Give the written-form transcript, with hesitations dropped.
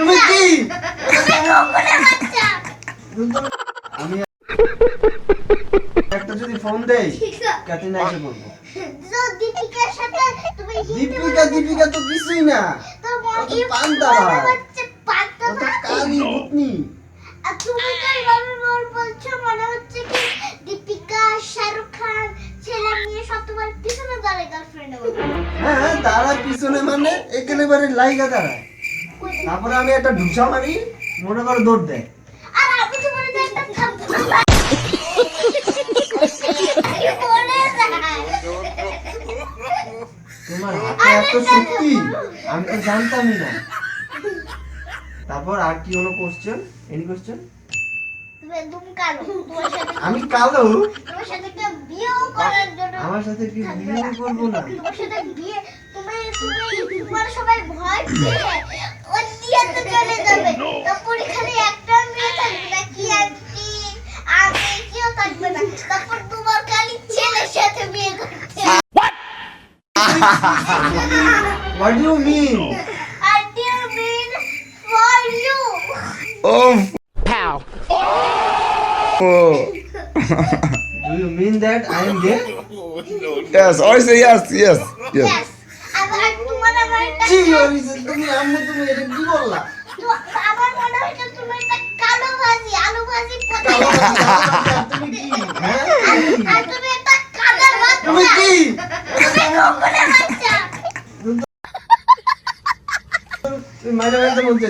তুমি কি আমি একটা যদি ফোন দেই ক্যাটরিনা এসে বলবো দীপিকার সাথে তুমি দীপিকা তো কিছুই না পান্তা কালি ভূতনি আর তুমি তো এইভাবে বলছো মনে হচ্ছে কি দীপিকা শাহরুখ খান ছেলে নিয়ে সব তোমার পিছনে দাঁড়ায় গার্লফ্রেন্ড হ্যাঁ দাঁড়ায় পিছনে মানে একেবারে লাইগা দাঁড়ায় তারপরে আমি একটা ঢুসা মারি মনে করে দৌড় দেয় আর আমি তোমার একটা থাপ্পড় তোমার হাতে এত শক্তি আমি তো জানতামই না তারপর আর কি হলো কোশ্চেন এনি কোশ্চেন তুমি কালো তোমার সাথে আমি কালো তোমার সাথে একটা বিয়েও করার জন্য আমার সাথে কি বিয়ে করবো না তোমার সাথে বিয়ে তোমার সবাই ভয় পেয়ে ওর দিয়াতে চলে যাবে তারপর এখানে একটা মেয়ে থাকবে না কি আন্টি আমি কেউ থাকবে না তারপর তোমার খালি ছেলের সাথে বিয়ে করতে What do you mean? I do mean for you. Oh. Pow. Oh. Do you mean that I am gay? Yes. I say yes. Yes. Yes. Yes. আবার তোমার আমার একটা জি অরিজিন তুমি আম্মু তুমি এটা কি বললা আমার মনে হচ্ছে তুমি একটা কালো ভাজি আলু ভাজি কালো পটল তুমি কি হ্যাঁ আর তুমি একটা কাদার ভাত তুমি কি তুমি কুকুরের বাচ্চা তুমি মাইরা মাইরা বলতে